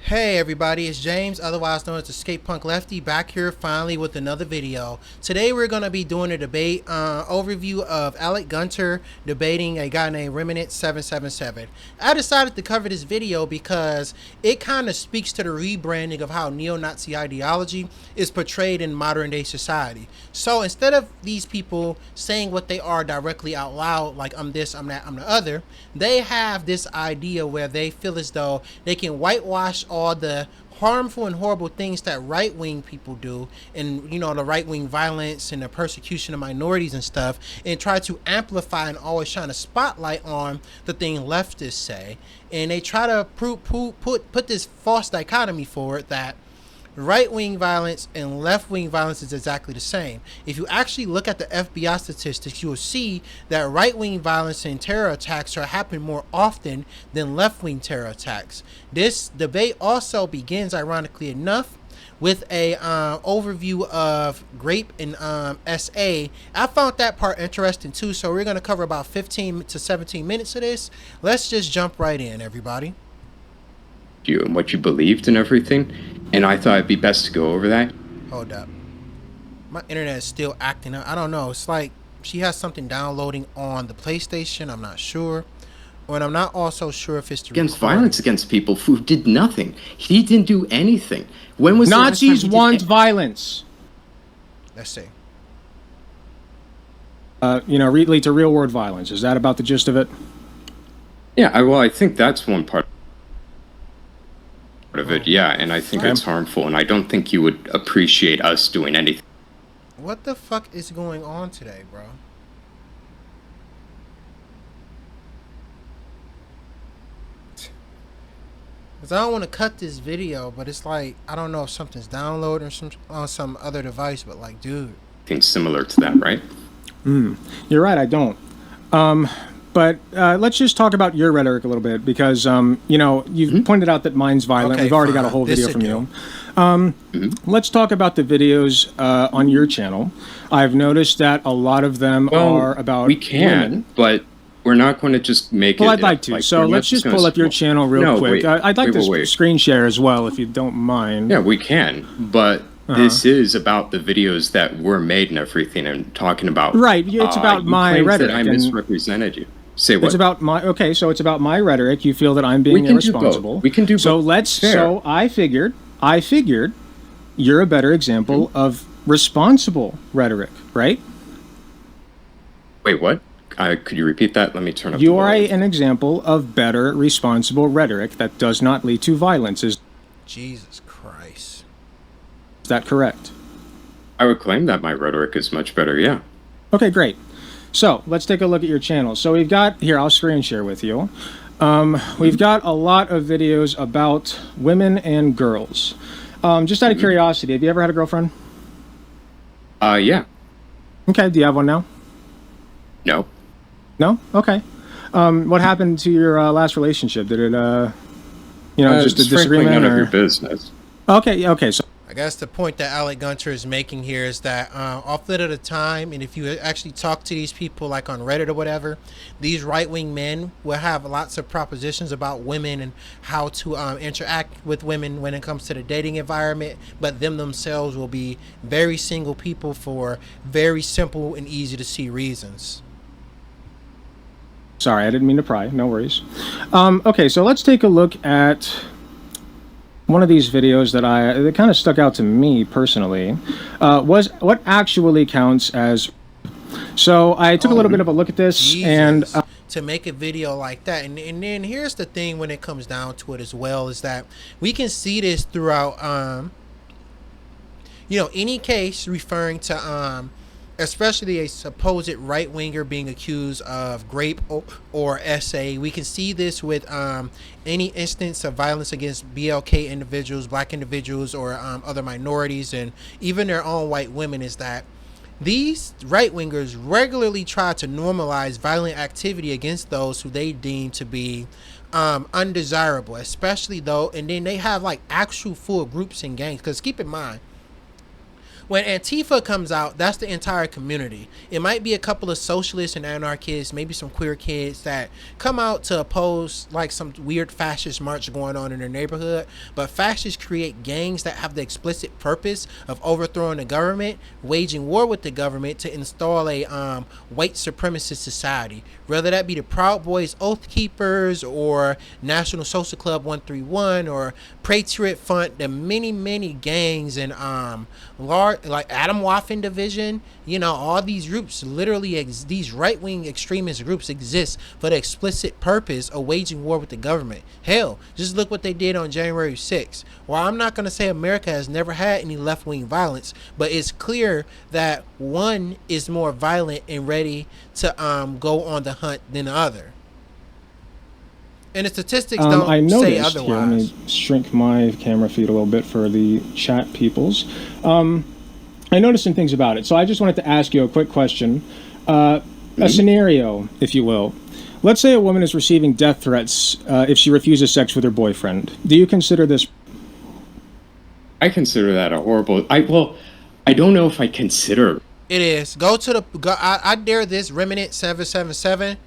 Hey everybody, it's James, otherwise known as the Skate Punk Lefty, back here finally with another video. Today we're going to be doing a debate overview of Alec Gunter debating a guy named Remnant777. I decided to cover this video because it kind of speaks to the rebranding of how neo-Nazi ideology is portrayed in modern day society. So instead of these people saying what they are directly out loud, like I'm this, I'm that, I'm the other, they have this idea where they feel as though they can whitewash all the harmful and horrible things that right-wing people do, and the right-wing violence and the persecution of minorities and stuff, and try to amplify and always shine a spotlight on the thing leftists say. And they try to put this false dichotomy forward that right-wing violence and left-wing violence is exactly the same. If you actually look at the FBI statistics, you will see that right-wing violence and terror attacks are happening more often than left-wing terror attacks. This debate also begins, ironically enough, with a overview of Grape and SA. I found that part interesting too, so we're going to cover about 15 to 17 minutes of this. Let's just jump right in, everybody. You and what you believed and everything, and I thought it'd be best to go over that. Hold up, my internet is still acting up. I don't know, it's like she has something downloading on the PlayStation. I'm not sure, and I'm not also sure if it's the Against violence against people who did nothing. He didn't do anything. When was Nazis want violence? Let's see. Lead to real world violence. Is that about the gist of it? Yeah, well, I think that's one part of it, yeah, and I think it's harmful, and I don't think you would appreciate us doing anything. What the fuck is going on today, bro? Because I don't want to cut this video, but it's like, I don't know if something's downloaded or on some other device, but like, dude. Things similar to that, right? You're right, I don't. But let's just talk about your rhetoric a little bit, because you've pointed out that mine's violent. Okay, we've already fine. got a whole This video from you. Let's talk about the videos on your channel. I've noticed that a lot of them are about we can, women. but we're not going to just make Well, it... I'd like to. So let's just pull up your channel real quick. I'd like to screen share as well, if you don't mind. Yeah, we can, but this is about the videos that were made and everything, and talking about... Right, it's about my rhetoric. That I misrepresented you. Say what? It's about my... Okay, so it's about my rhetoric. You feel that I'm being irresponsible. We can do both. So let's... Fair. So I figured you're a better example of responsible rhetoric, right? Wait, what? Could you repeat that? Let me turn up You the are volume. an example of better, responsible rhetoric that does not lead to violence. Is Jesus Christ. that correct? I would claim that my rhetoric is much better, yeah. Okay, great. So let's take a look at your channel. So we've got here, I'll screen share with you. We've got a lot of videos about women and girls. Just out of curiosity, have you ever had a girlfriend? Yeah. Okay, do you have one now? No. No? Okay. What happened to your last relationship? Did it, just a it's frankly disagreement? none of Or... your business. Okay, so I guess the point that Alec Gunter is making here is that often at a time, and if you actually talk to these people like on Reddit or whatever, these right-wing men will have lots of propositions about women and how to interact with women when it comes to the dating environment, but them themselves will be very single people for very simple and easy to see reasons. sorry, I didn't mean to pry. No worries. Okay, so let's take a look at one of these videos that kind of stuck out to me personally. Was what actually counts as... So I took a little bit of a look at this, Jesus. and... to make a video like that, and then here's the thing when it comes down to it as well, is that we can see this throughout any case referring to especially a supposed right-winger being accused of Grape or SA. We can see this with any instance of violence against BLK individuals, black individuals, or other minorities, and even their own white women, is that these right-wingers regularly try to normalize violent activity against those who they deem to be undesirable, especially though, and then they have like actual full groups and gangs, because keep in mind, when Antifa comes out, that's the entire community. It might be a couple of socialists and anarchists, maybe some queer kids that come out to oppose like some weird fascist march going on in their neighborhood. But fascists create gangs that have the explicit purpose of overthrowing the government, waging war with the government to install a white supremacist society. Whether that be the Proud Boys, Oath Keepers, or National Social Club 131, or Patriot Front, the many gangs and large, like Adam Waffen Division, you know, all these groups, literally these right-wing extremist groups exist for the explicit purpose of waging war with the government. Hell, just look what they did on January 6th. Well, I'm not going to say America has never had any left-wing violence, but it's clear that one is more violent and ready to go on the hunt than the other. And the statistics don't I say noticed otherwise. here, let me shrink my camera feed a little bit for the chat peoples. I noticed some things about it. So I just wanted to ask you a quick question. A scenario, if you will. Let's say a woman is receiving death threats if she refuses sex with her boyfriend. Do you consider this? I consider that a horrible. I don't know if I consider. It is. Go to the. I dare this Remnant 777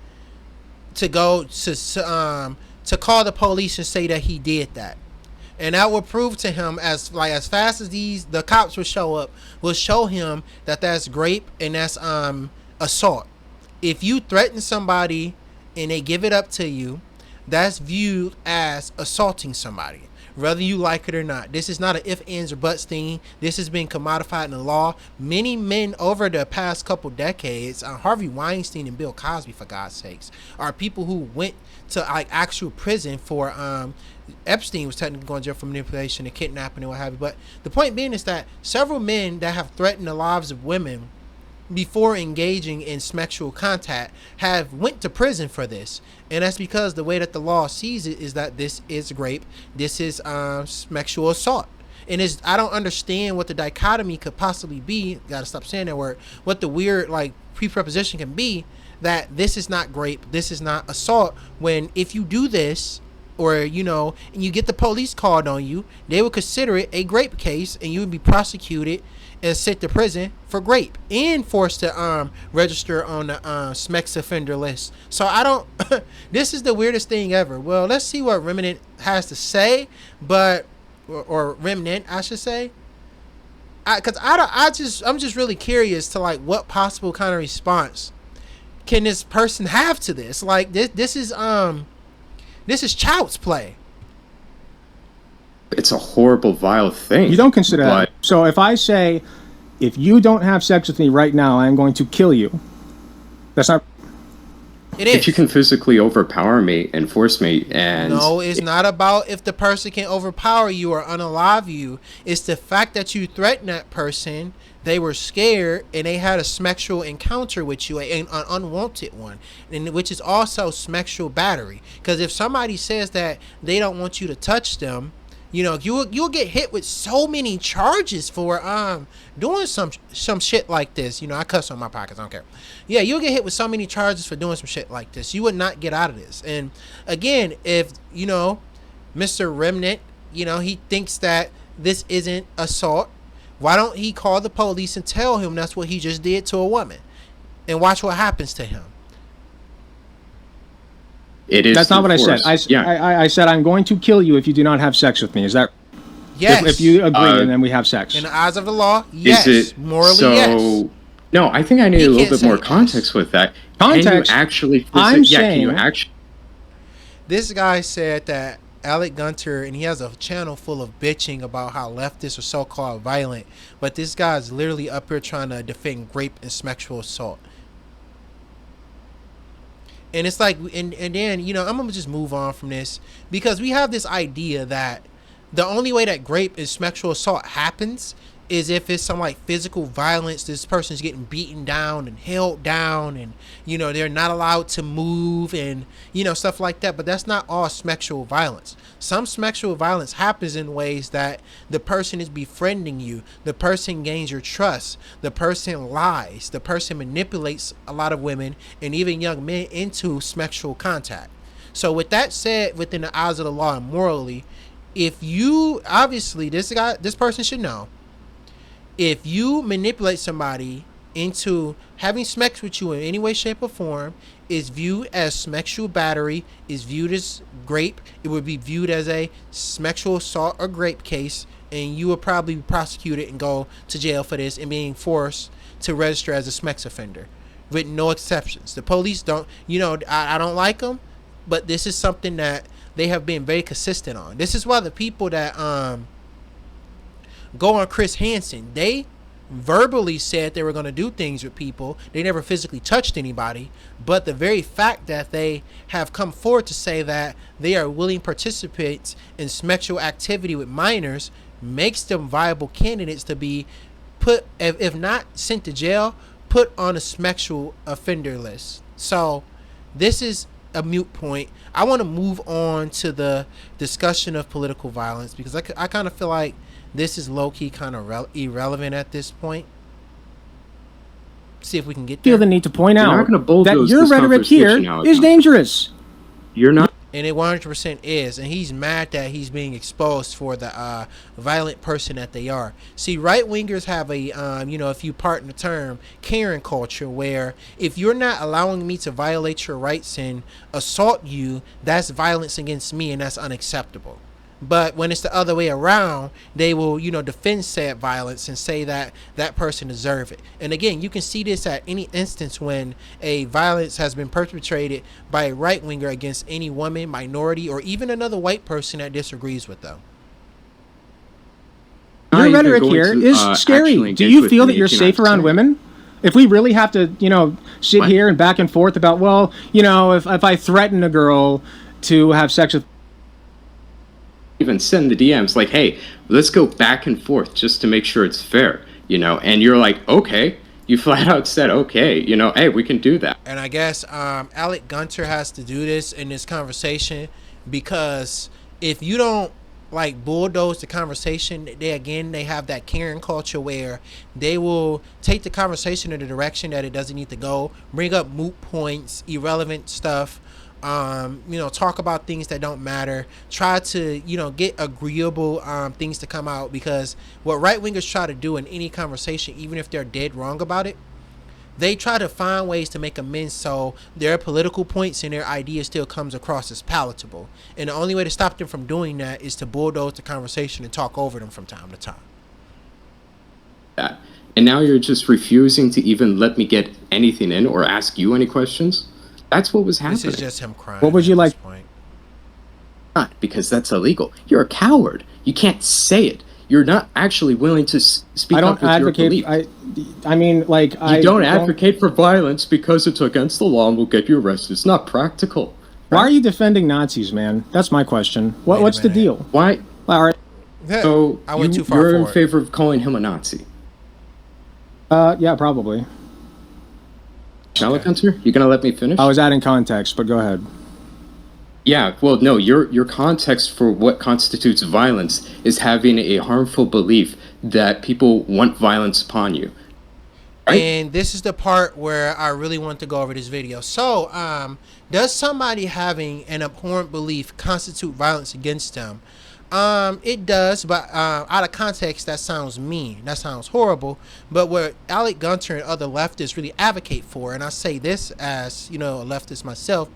to go to call the police and say that he did that, and that will prove to him as fast as the cops will show up, will show him that that's rape and that's assault. If you threaten somebody and they give it up to you, that's viewed as assaulting somebody, whether you like it or not. This is not an if, ands, or buts thing. This has been commodified in the law. Many men over the past couple decades, Harvey Weinstein and Bill Cosby, for God's sakes, are people who went to like actual prison for Epstein was technically going to jail for manipulation and kidnapping and what have you. But the point being is that several men that have threatened the lives of women before engaging in sexual contact have went to prison for this, and that's because the way that the law sees it is that this is rape, this is sexual assault. And I don't understand what the dichotomy could possibly be. Gotta stop saying that word. What the weird like preposition can be that this is not rape, this is not assault, when if you do this, or you know, and you get the police called on you, they would consider it a rape case and you would be prosecuted and sent to prison for rape and forced to register on the SMEX offender list. So I don't this is the weirdest thing ever. Well, let's see what Remnant has to say, but or Remnant I should say, because I'm just really curious to like what possible kind of response can this person have to this. Like this is child's play. It's a horrible, vile thing. You don't consider that. So if I say, if you don't have sex with me right now, I'm going to kill you. That's not. It is. If you can physically overpower me and force me, and no, it's not about if the person can overpower you or unalive you. It's the fact that you threatened that person. They were scared and they had a sexual encounter with you, an unwanted one, and which is also sexual battery. Because if somebody says that they don't want you to touch them, you know, you'll get hit with so many charges for doing some shit like this. You know, I cuss on my pockets, I don't care. Yeah, you'll get hit with so many charges for doing some shit like this. You would not get out of this. And again, if you know, Mr. Remnant, you know, he thinks that this isn't assault, why don't he call the police and tell him that's what he just did to a woman, and watch what happens to him? it is. That's not what I said. Yeah. I said I'm going to kill you if you do not have sex with me. Is that? Yes. If you agree, and then we have sex. In the eyes of the law, yes. Is it Morally, so? yes. No, I think I need He a little can't bit say more yes. context with that. Context? Can you actually? I'm yeah. saying. Can you actually? This guy said that Alec Gunter, and he has a channel full of bitching about how leftists are so-called violent, but this guy's literally up here trying to defend rape and sexual assault. And it's like, and then, you know, I'm going to just move on from this, because we have this idea that the only way that rape and sexual assault happens is if it's some like physical violence. This person's getting beaten down and held down, and you know, they're not allowed to move, and you know, stuff like that. But that's not all sexual violence. Some sexual violence happens in ways that the person is befriending you, the person gains your trust, the person lies, the person manipulates a lot of women and even young men into sexual contact. So with that said, within the eyes of the law and morally, if you obviously this person should know, if you manipulate somebody into having sex with you in any way, shape, or form, is viewed as sexual battery, is viewed as rape. It would be viewed as a sexual assault or rape case, and you would probably be prosecuted and go to jail for this and being forced to register as a sex offender, with no exceptions. The police don't, I don't like them, but this is something that they have been very consistent on. This is why the people that go on Chris Hansen, they verbally said they were going to do things with people. They never physically touched anybody, but the very fact that they have come forward to say that they are willing participants in sexual activity with minors makes them viable candidates to be put, if not sent to jail, put on a sexual offender list. So this is a moot point. I want to move on to the discussion of political violence, because I kind of feel like this is low-key kind of irrelevant at this point. See if we can get there. Feel the need to point You're not out gonna bulldoze that your this rhetoric here conversation out, is John. dangerous. You're not. And it 100% is. And he's mad that he's being exposed for the violent person that they are. See, right-wingers have a, if you pardon the term, Karen culture, where if you're not allowing me to violate your rights and assault you, that's violence against me, and that's unacceptable. But when it's the other way around, they will, defend said violence and say that that person deserves it. And again, you can see this at any instance when a violence has been perpetrated by a right winger against any woman, minority, or even another white person that disagrees with them. Your rhetoric here is scary. Do you feel that you're safe around women? If we really have to, sit here and back and forth about, well, if I threaten a girl to have sex with, even send the DMs like, hey, let's go back and forth just to make sure it's fair, and you're like, okay, you flat out said, okay, hey, we can do that. And I guess Alec Gunter has to do this in this conversation, because if you don't bulldoze the conversation, they have that Karen culture where they will take the conversation in the direction that it doesn't need to go, bring up moot points, irrelevant stuff, talk about things that don't matter, try to, get agreeable things to come out, because what right-wingers try to do in any conversation, even if they're dead wrong about it, they try to find ways to make amends so their political points and their ideas still comes across as palatable. And the only way to stop them from doing that is to bulldoze the conversation and talk over them from time to time. And now you're just refusing to even let me get anything in or ask you any questions? That's what was happening. This is just him crying. What would you like? Not because that's illegal. You're a coward. You can't say it. You're not actually willing to speak up with your belief. You don't advocate for violence because it's against the law and will get you arrested. It's not practical. Why are you defending Nazis, man? That's my question. What's the deal? Why? All right. So I went too far you're for in it. favor of calling him a Nazi? Yeah, probably. Alec Gunter, you gonna let me finish? I was adding context, but go ahead. Yeah, well, no, your context for what constitutes violence is having a harmful belief that people want violence upon you. Right? And this is the part where I really want to go over this video. So, does somebody having an abhorrent belief constitute violence against them? It does, but out of context, that sounds mean. That sounds horrible. But what Alec Gunter and other leftists really advocate for, and I say this as, a leftist myself,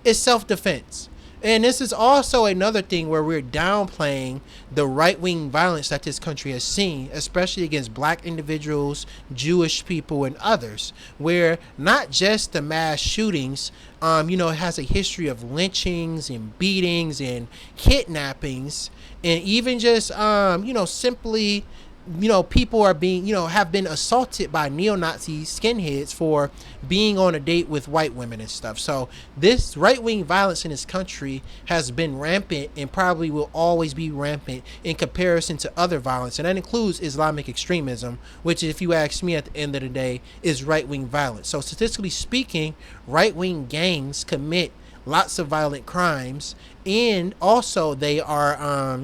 is self-defense. And this is also another thing where we're downplaying the right-wing violence that this country has seen, especially against black individuals, Jewish people, and others, where not just the mass shootings, it has a history of lynchings and beatings and kidnappings, and even just, simply, people are being, have been assaulted by neo-Nazi skinheads for being on a date with white women and stuff. So this right-wing violence in this country has been rampant and probably will always be rampant in comparison to other violence. And that includes Islamic extremism, which, if you ask me at the end of the day, is right-wing violence. So statistically speaking, right-wing gangs commit lots of violent crimes, and also they are,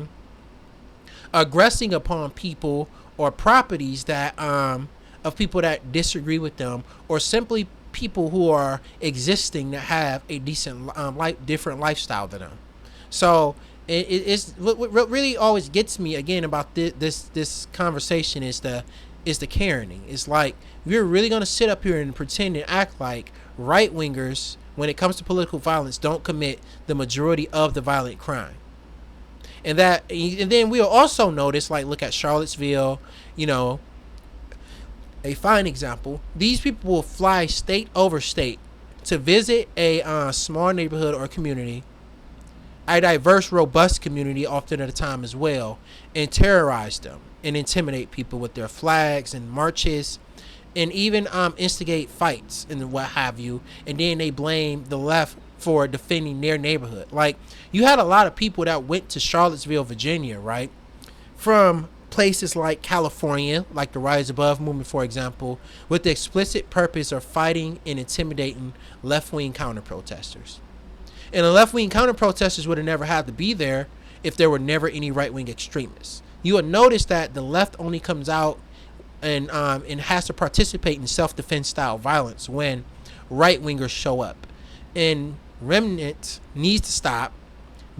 aggressing upon people or properties that of people that disagree with them, or simply people who are existing that have a decent different lifestyle than them. So it's what really always gets me again about this conversation is the is the Karening. It's like, we're really going to sit up here and pretend and act like right wingers, when it comes to political violence, don't commit the majority of the violent crime. And then we'll also notice, like, look at Charlottesville, you know, a fine example. These people will fly state over state to visit a small neighborhood or community, a diverse, robust community, often at a time as well, and terrorize them and intimidate people with their flags and marches, and even instigate fights and what have you. And then they blame the left for defending their neighborhood. Like, you had a lot of people that went to Charlottesville, Virginia, right, from places like California, like the Rise Above movement, for example, with the explicit purpose of fighting and intimidating left-wing counter-protesters. And the left-wing counter-protesters would have never had to be there if there were never any right-wing extremists. You would notice that the left only comes out and has to participate in self-defense style violence when right-wingers show up. And Remnant needs to stop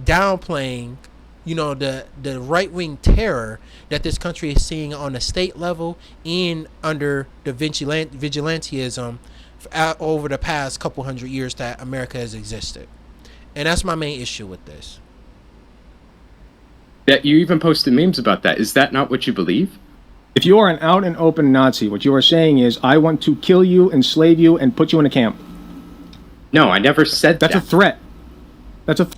downplaying, you know, the right-wing terror that this country is seeing on the state level and under the vigilantism over the past couple hundred years that America has existed. And that's my main issue with this. That you even posted memes about that. Is that not what you believe? If you are an out and open Nazi, what you are saying is, I want to kill you, enslave you, and put you in a camp. No, I never said that. That's a threat. That's a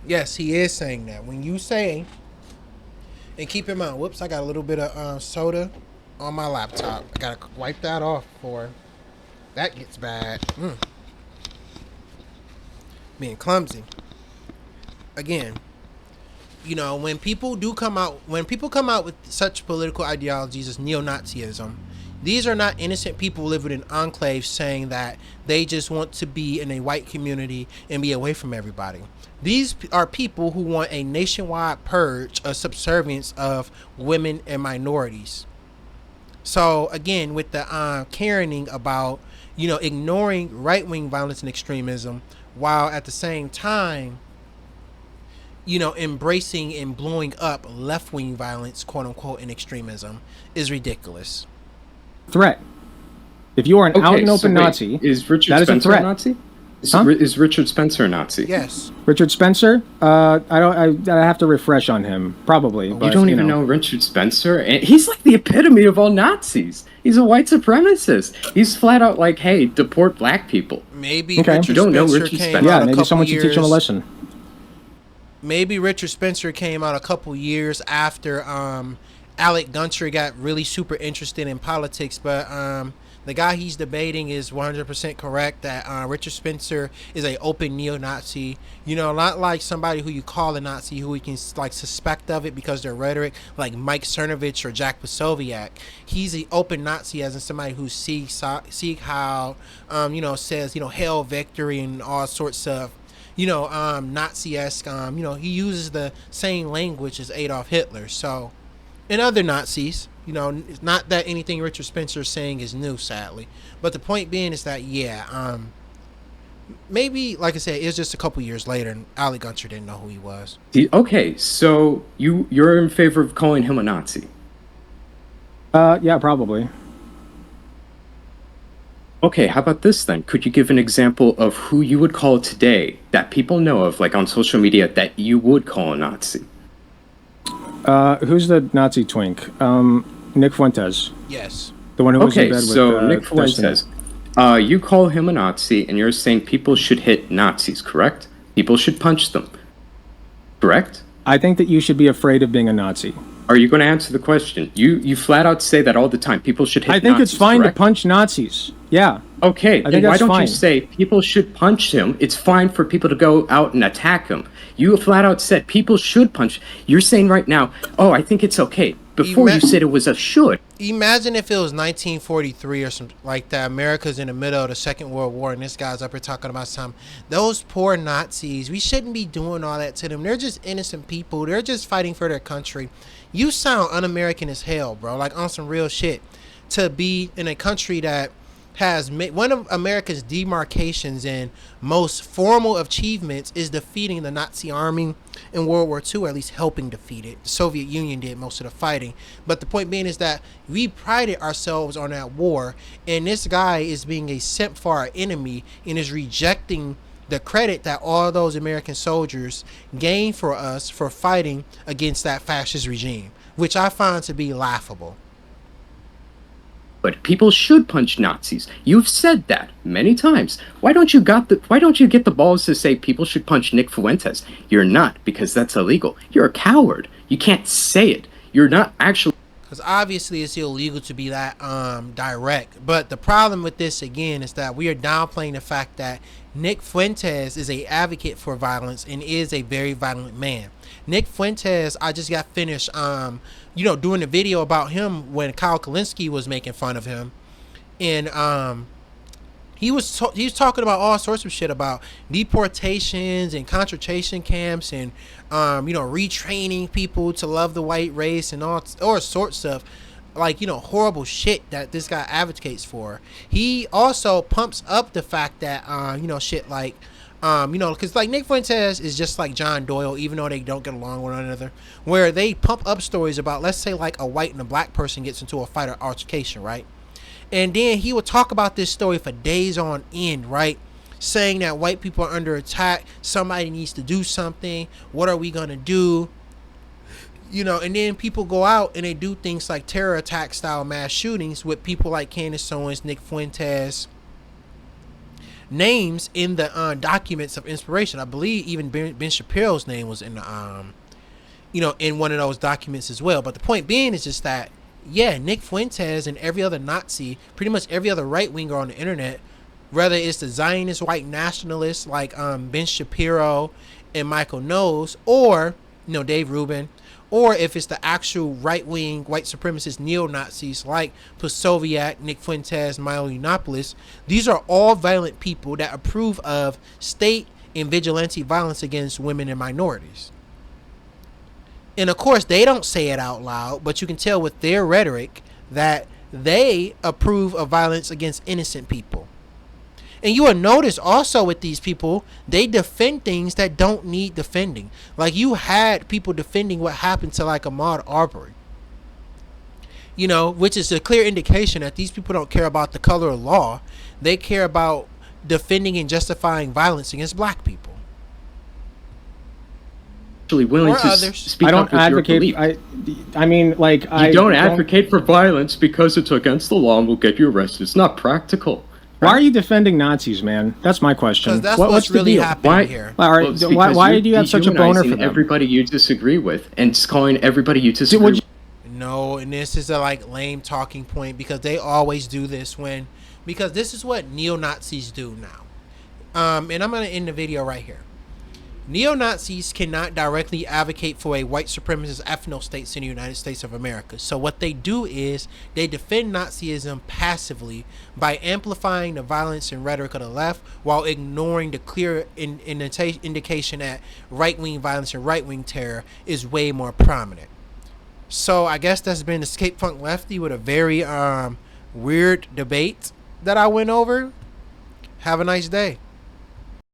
Yes, he is saying that. When you say, and keep in mind, whoops, I got a little bit of soda on my laptop. I gotta wipe that off before that gets bad. Being clumsy. Again, you know, when people come out with such political ideologies as neo-Nazism, these are not innocent people living in enclaves saying that they just want to be in a white community and be away from everybody. These are people who want a nationwide purge, a subservience of women and minorities. So again, with the Karening about, you know, ignoring right-wing violence and extremism, while at the same time, you know, embracing and blowing up left-wing violence, quote unquote, and extremism, is ridiculous. threat. If you are an out and open Nazi, is Richard that is a Spencer threat. a Nazi? Huh? Is Richard Spencer a Nazi? Yes. Richard Spencer? I have to refresh on him, probably. You But, don't even know Richard Spencer? And he's like the epitome of all Nazis. He's a white supremacist. He's flat out like, hey, deport black people. Maybe Okay. Richard You don't know Spencer Richard came Spencer? out Yeah, a maybe couple someone should teach him a years. lesson. Maybe Richard Spencer came out a couple years after Alec Gunter got really super interested in politics, but the guy he's debating is 100% correct that Richard Spencer is a open neo-Nazi. You know, not like somebody who you call a Nazi who we can like suspect of it because their rhetoric, like Mike Cernovich or Jack Posobiec. He's an open Nazi as in somebody who seeks how, you know, says, you know, hail victory and all sorts of, you know, Nazi-esque, you know, he uses the same language as Adolf Hitler. So, and other Nazis, you know, it's not that anything Richard Spencer is saying is new, sadly. But the point being is that, yeah, maybe, like I said, it was just a couple years later, and Alec Gunter didn't know who he was. Okay, so you're in favor of calling him a Nazi? Yeah, probably. Okay, how about this then? Could you give an example of who you would call today that people know of, like on social media, that you would call a Nazi? Who's the Nazi twink? Nick Fuentes, Yes. the one who was in Okay, bed with so Nick Destiny. Fuentes, you call him a Nazi, and you're saying people should hit Nazis, correct? People should punch them, correct? I think that you should be afraid of being a Nazi. Are you going to answer the question? You flat out say that all the time. People should hit I think Nazis, it's fine correct? to punch Nazis. Yeah. Okay, think then why that's don't you fine. say people should punch him? It's fine for people to go out and attack him. You flat out said people should punch. You're saying right now, oh, I think it's okay. Before you said it was a should. Imagine if it was 1943 or something like that. America's in the middle of the Second World War, and this guy's up here talking about something. Those poor Nazis, we shouldn't be doing all that to them. They're just innocent people. They're just fighting for their country. You sound un-American as hell, bro. Like on some real shit. To be in a country that, has made one of America's demarcations and most formal achievements is defeating the Nazi army in World War II, or at least helping defeat it. The Soviet Union did most of the fighting. But the point being is that we prided ourselves on that war, and this guy is being a simp for our enemy and is rejecting the credit that all those American soldiers gained for us for fighting against that fascist regime, which I find to be laughable. But people should punch Nazis. You've said that many times. Why don't you get the balls to say people should punch Nick Fuentes? You're not, because that's illegal. You're a coward. You can't say it. You're not actually. Because obviously it's illegal to be that direct. But the problem with this, again, is that we are downplaying the fact that Nick Fuentes is a advocate for violence and is a very violent man. Nick Fuentes, I just got finished doing a video about him when Kyle Kalinske was making fun of him. And he was talking about all sorts of shit about deportations and concentration camps and retraining people to love the white race and all sorts of horrible shit that this guy advocates for. He also pumps up the fact that shit like because like Nick Fuentes is just like John Doyle, even though they don't get along with one another, where they pump up stories about, let's say, like a white and a black person gets into a fight or altercation, right? And then he would talk about this story for days on end, right? Saying that white people are under attack, somebody needs to do something, what are we gonna do? And then people go out and they do things like terror attack style mass shootings with people like Candace Owens, Nick Fuentes names in the documents of inspiration. I believe even Ben Shapiro's name was in the in one of those documents as well. But the point being is just that Nick Fuentes and every other Nazi, pretty much every other right winger on the internet, whether it's the Zionist white nationalists like Ben Shapiro and Michael Knowles, or Dave Rubin, or if it's the actual right-wing white supremacist neo-Nazis like Posobiec, Nick Fuentes, Milo Yiannopoulos, these are all violent people that approve of state and vigilante violence against women and minorities. And of course, they don't say it out loud, but you can tell with their rhetoric that they approve of violence against innocent people. And you will notice also with these people, they defend things that don't need defending. Like you had people defending what happened to like Ahmaud Arbery. Which is a clear indication that these people don't care about the color of law. They care about defending and justifying violence against black people. Actually willing or to others. speak I don't up with advocate. your belief. I don't advocate for violence because it's against the law and will get you arrested. It's not practical. Why are you defending Nazis, man? That's my question. Because that's what's what's the really deal? happening here. All right, Well, it's because why you're do you have such a boner for dehumanizing them? everybody you disagree with and just calling everybody you disagree would with. No, and this is a lame talking point because they always do this because this is what neo-Nazis do now. And I'm going to end the video right here. Neo-Nazis cannot directly advocate for a white supremacist ethno-states in the United States of America. So what they do is they defend Nazism passively by amplifying the violence and rhetoric of the left while ignoring the clear indication that right-wing violence and right-wing terror is way more prominent. So I guess that's been Escape Punk Lefty with a very weird debate that I went over. Have a nice day.